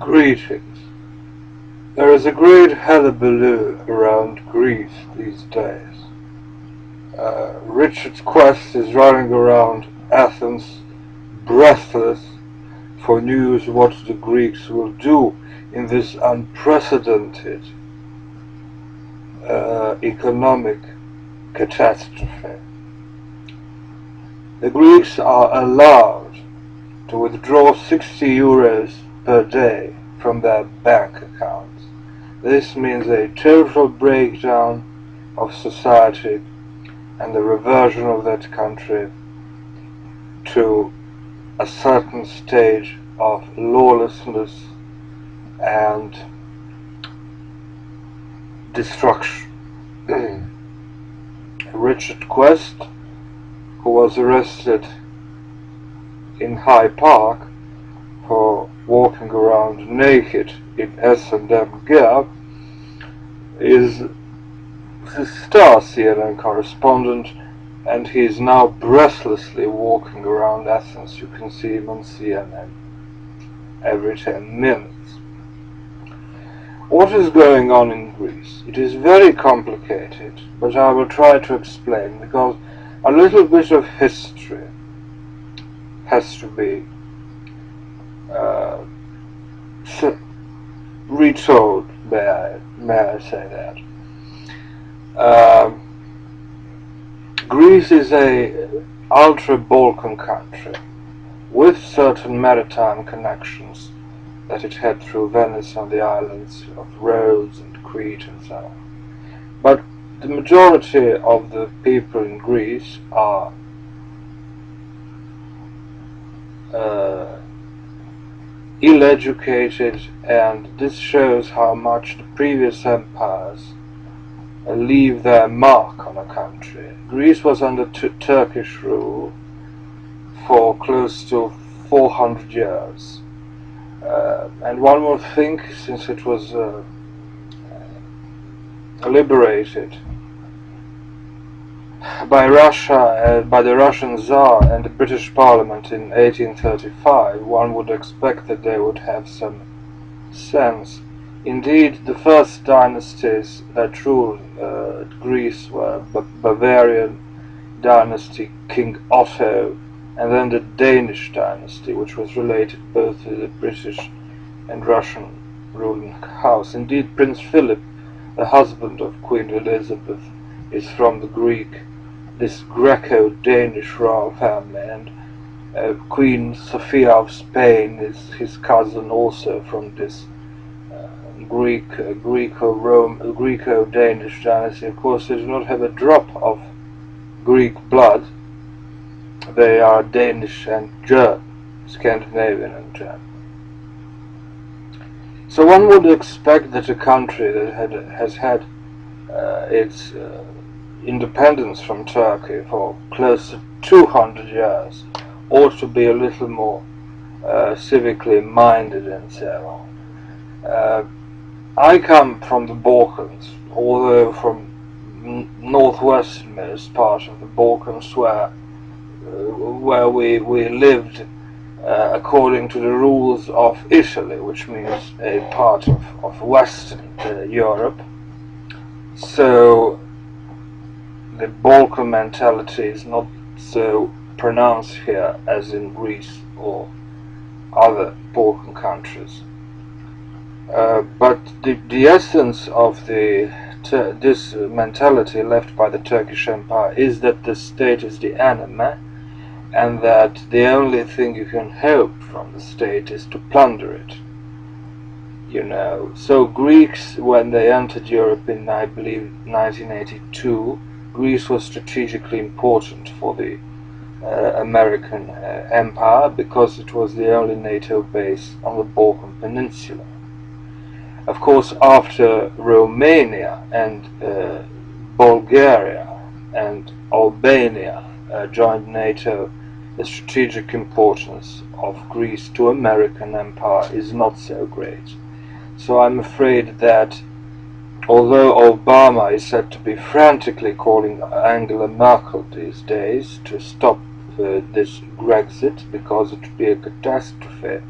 Greetings. There is a great hullabaloo around Greece these days. Richard's Quest is running around Athens, breathless for news what the Greeks will do in this unprecedented economic catastrophe. The Greeks are allowed to withdraw 60 euros per day from their bank accounts. This means a total breakdown of society and the reversion of that country to a certain stage of lawlessness and destruction. Richard Quest, who was arrested in Hyde Park for walking around naked in S&M gear, is the star CNN correspondent, and he is now breathlessly walking around Athens. You can see him on CNN every 10 minutes. What is going on in Greece? It is very complicated, but I will try to explain, because a little bit of history has to be retold, may I say that. Greece is a ultra-Balkan country with certain maritime connections that it had through Venice and the islands of Rhodes and Crete and so on. But the majority of the people in Greece are ill-educated, and this shows how much the previous empires leave their mark on a country. Greece was under Turkish rule for close to 400 years, and one would think, since it was liberated by Russia, by the Russian Tsar and the British Parliament in 1835, one would expect that they would have some sense. Indeed, the first dynasties that ruled Greece were Bavarian dynasty, King Otto, and then the Danish dynasty, which was related both to the British and Russian ruling house. Indeed, Prince Philip, the husband of Queen Elizabeth, is from this Greco-Danish royal family, and Queen Sophia of Spain is his cousin, also from this Greco-Danish dynasty. Of course, they do not have a drop of Greek blood. They are Danish and German, Scandinavian and German. So one would expect that a country that has had its independence from Turkey for close to 200 years ought to be a little more civically minded and so on. I come from the Balkans, although from northwesternmost part of the Balkans, where we lived according to the rules of Italy, which means a part of Western Europe. So the Balkan mentality is not so pronounced here as in Greece or other Balkan countries. But the essence of this mentality left by the Turkish Empire is that the state is the enemy, and that the only thing you can hope from the state is to plunder it. So Greeks, when they entered Europe in, I believe, 1982, Greece was strategically important for the American Empire, because it was the only NATO base on the Balkan Peninsula. Of course, after Romania and Bulgaria and Albania joined NATO, the strategic importance of Greece to American Empire is not so great. So I'm afraid that although Obama is said to be frantically calling Angela Merkel these days to stop this GREXIT because it would be a catastrophe,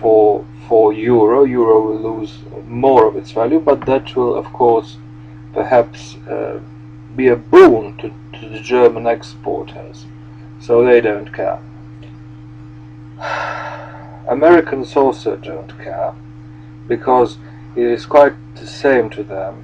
for euro. Euro will lose more of its value, but that will, of course, perhaps be a boon to the German exporters, so they don't care. Americans also don't care, because it is quite the same to them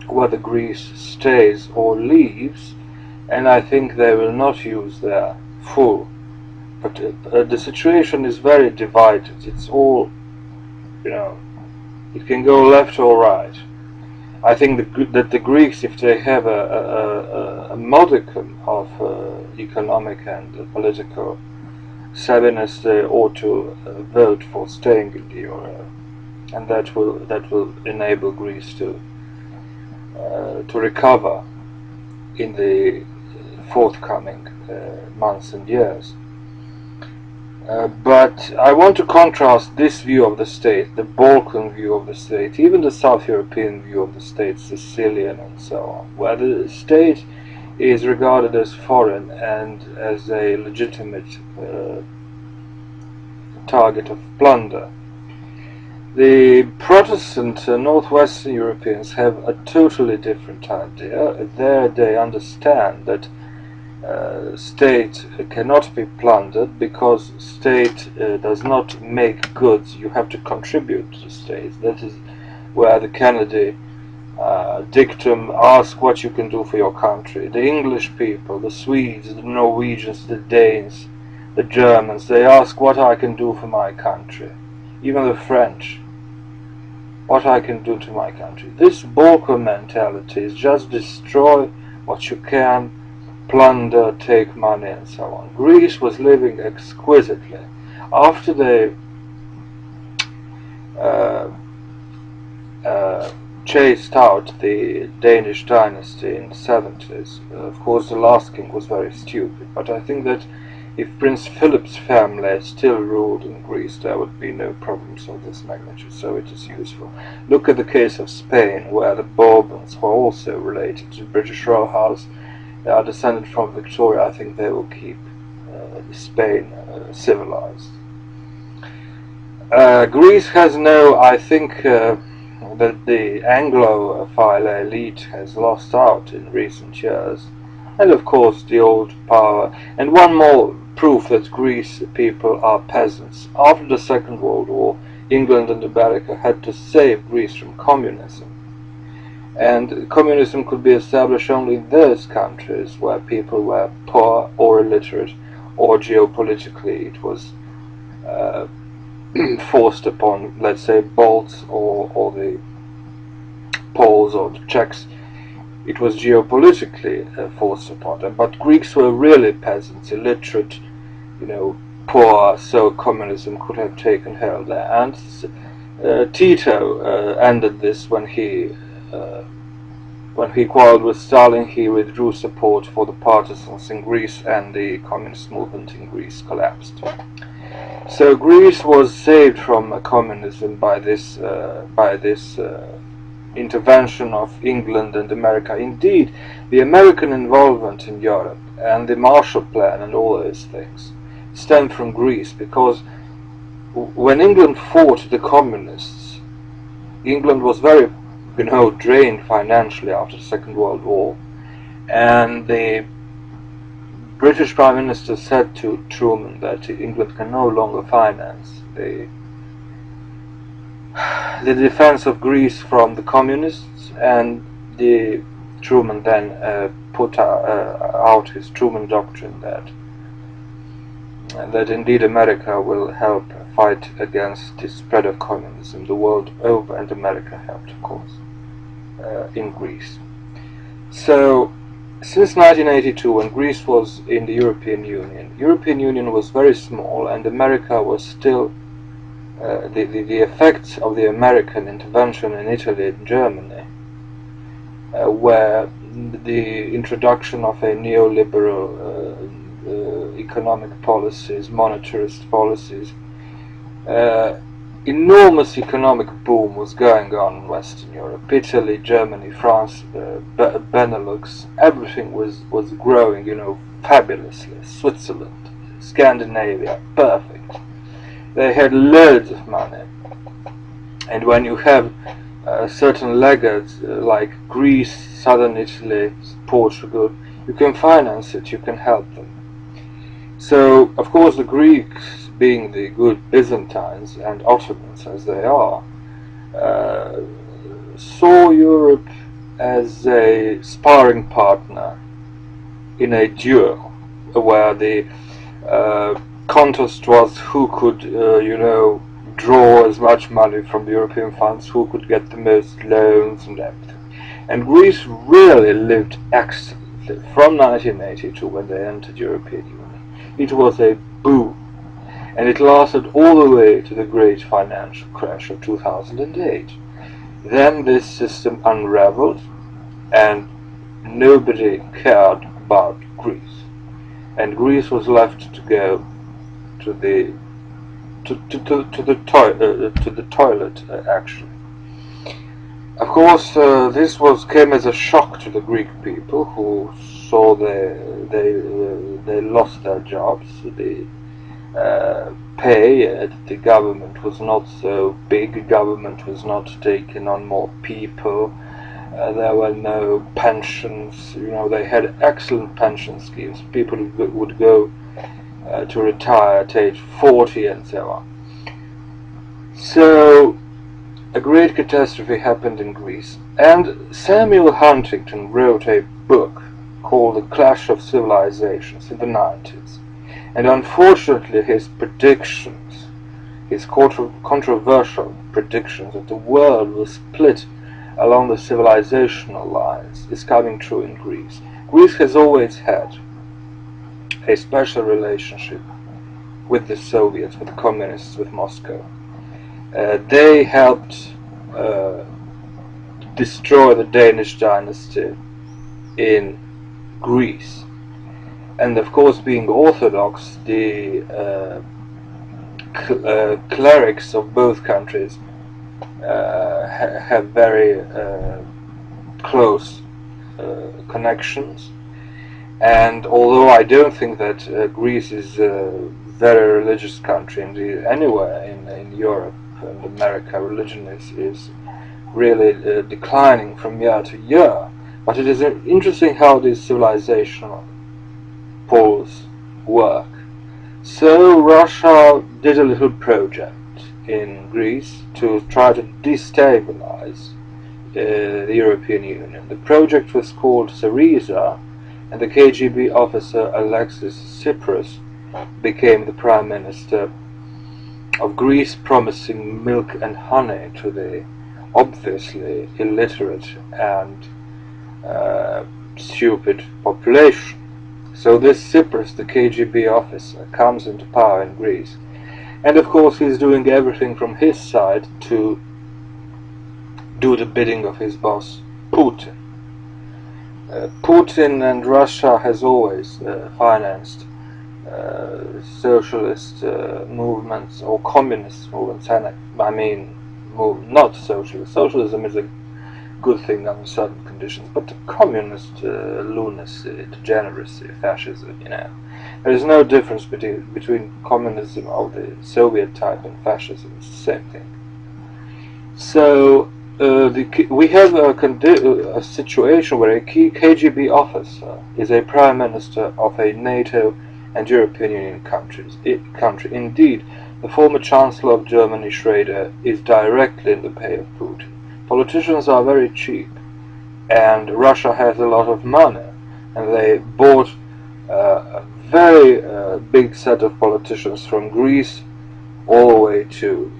whether Greece stays or leaves, and I think they will not use their full. But the situation is very divided. It's all, it can go left or right. I think that the Greeks, if they have a modicum of economic and political savviness, they ought to vote for staying in the euro, and that will enable Greece to recover in the forthcoming months and years. But I want to contrast this view of the state, the Balkan view of the state, even the South European view of the state, Sicilian and so on, where the state is regarded as foreign and as a legitimate target of plunder. The Protestant Northwestern Europeans have a totally different idea. There they understand that state cannot be plundered, because state does not make goods. You have to contribute to the state. That is where the Kennedy dictum, ask what you can do for your country. The English people, the Swedes, the Norwegians, the Danes, the Germans, they ask what I can do for my country. Even the French, what I can do to my country. This Balkan mentality is just destroy what you can, plunder, take money and so on. Greece was living exquisitely. After they chased out the Danish dynasty in the 70s, of course the last king was very stupid, but I think that if Prince Philip's family still ruled in Greece, there would be no problems of this magnitude, so it is useful. Look at the case of Spain, where the Bourbons were also related to the British Royal House. They are descended from Victoria. I think they will keep Spain civilized. Greece has no, I think that the Anglophile elite has lost out in recent years, and of course the old power. And one more proof that Greece people are peasants. After the Second World War, England and America had to save Greece from communism. And communism could be established only in those countries where people were poor or illiterate, or geopolitically it was forced upon, let's say, Balts or the Poles or the Czechs. It was geopolitically forced upon them. But Greeks were really peasants, illiterate, poor, so communism could have taken hold there. And Tito ended this when he quarreled with Stalin. He withdrew support for the partisans in Greece, and the communist movement in Greece collapsed. So Greece was saved from communism by this intervention of England and America. Indeed, the American involvement in Europe and the Marshall Plan and all those things stemmed from Greece, because when England fought the communists, England was very drained financially after the Second World War, and the British Prime Minister said to Truman that England can no longer finance the defense of Greece from the communists, and Truman then put out his Truman Doctrine that indeed America will help fight against the spread of communism the world over, and America helped, of course, in Greece. So, since 1982, when Greece was in the European Union was very small, and America was still the effects of the American intervention in Italy and Germany were the introduction of a neoliberal economic policies, monetarist policies. Enormous economic boom was going on in Western Europe. Italy, Germany, France, Benelux, everything was growing, fabulously. Switzerland, Scandinavia, perfect. They had loads of money. And when you have certain laggards like Greece, southern Italy, Portugal, you can finance it, you can help them. So, of course, the Greeks, being the good Byzantines and Ottomans as they are, saw Europe as a sparring partner in a duel where the contest was who could, draw as much money from the European funds, who could get the most loans and everything. And Greece really lived excellently from 1982 when they entered European Union. It was a boom, and it lasted all the way to the great financial crash of 2008. Then this system unraveled, and nobody cared about Greece, and Greece was left to go to the toilet actually. Of course, this came as a shock to the Greek people, who saw they lost their jobs. The pay at the government was not so big. The government was not taking on more people. There were no pensions. They had excellent pension schemes. People would go to retire at age 40 and so on. So a great catastrophe happened in Greece, and Samuel Huntington wrote a book called The Clash of Civilizations in the 90s. And unfortunately his predictions, his controversial predictions that the world will split along the civilizational lines, is coming true in Greece. Greece has always had a special relationship with the Soviets, with the communists, with Moscow. They helped destroy the Danish dynasty in Greece. And of course, being Orthodox, the clerics of both countries have very close connections. And although I don't think that Greece is a very religious country, indeed anywhere in Europe and America, religion is really declining from year to year. But it is interesting how these civilizational poles work. So Russia did a little project in Greece to try to destabilize the European Union. The project was called Syriza, and the KGB officer Alexis Tsipras became the prime minister of Greece, promising milk and honey to the obviously illiterate and stupid population. So this Tsipras, the KGB officer, comes into power in Greece, and of course he's doing everything from his side to do the bidding of his boss Putin. Putin and Russia has always financed socialist movements or communist movements, and not socialist. Socialism is a good thing under certain conditions, but the communist lunacy, degeneracy, fascism, there is no difference between communism of the Soviet type and fascism. It's the same thing. So we have a situation where a key KGB officer is a prime minister of a NATO and European Union country. Indeed, the former Chancellor of Germany, Schroeder, is directly in the pay of Putin. Politicians are very cheap, and Russia has a lot of money, and they bought a very big set of politicians from Greece all the way to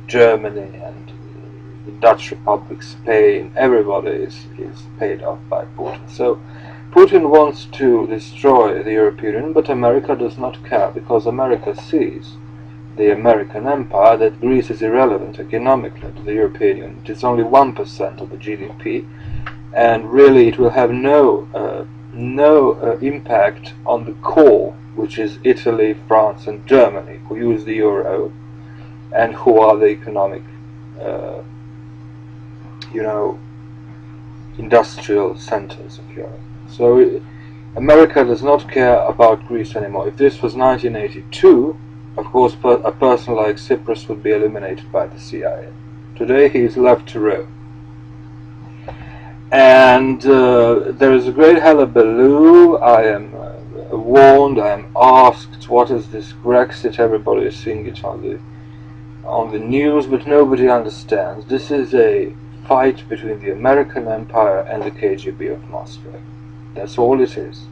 Germany and the Dutch Republic, Spain. Everybody is paid off by Putin. So Putin wants to destroy the European Union, but America does not care, because America sees, the American empire, that Greece is irrelevant economically to the European Union. It is only 1% of the GDP, and really it will have no impact on the core, which is Italy, France and Germany, who use the euro and who are the economic industrial centers of Europe. So America does not care about Greece anymore. If this was 1982, of course a person like Tsipras would be eliminated by the CIA. Today he is left to roam. And there is a great hullabaloo. I am warned, I am asked, what is this GREXIT? Everybody is seeing it on the news, but nobody understands. This is a fight between the American Empire and the KGB of Moscow. That's all it is.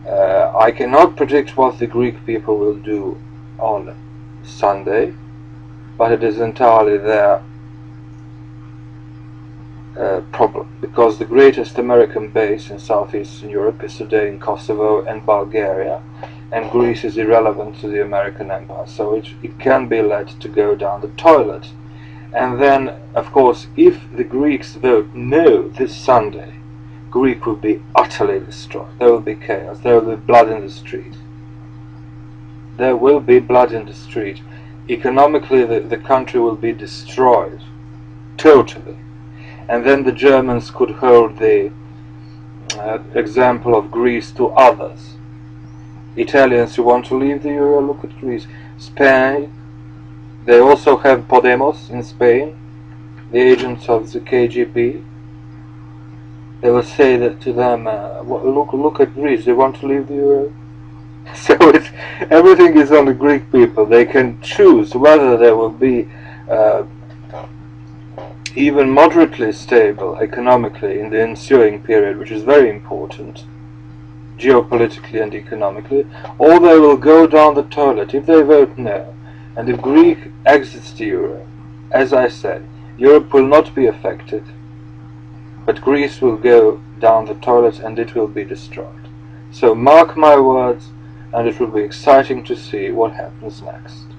I cannot predict what the Greek people will do on Sunday, but it is entirely their problem, because the greatest American base in southeastern Europe is today in Kosovo and Bulgaria, and Greece is irrelevant to the American Empire, so it can be let to go down the toilet. And then, of course, if the Greeks vote no this Sunday, Greece will be utterly destroyed. There will be chaos. There will be blood in the street. There will be blood in the street. Economically, the country will be destroyed. Totally. And then the Germans could hold the example of Greece to others. Italians who want to leave the euro, look at Greece. Spain, they also have Podemos in Spain, the agents of the KGB. They will say that to them, look at Greece, they want to leave the euro. So everything is on the Greek people. They can choose whether they will be even moderately stable economically in the ensuing period, which is very important, geopolitically and economically, or they will go down the toilet if they vote no. And if Greece exits the euro, as I said, Europe will not be affected, but Greece will go down the toilet and it will be destroyed. So mark my words, and it will be exciting to see what happens next.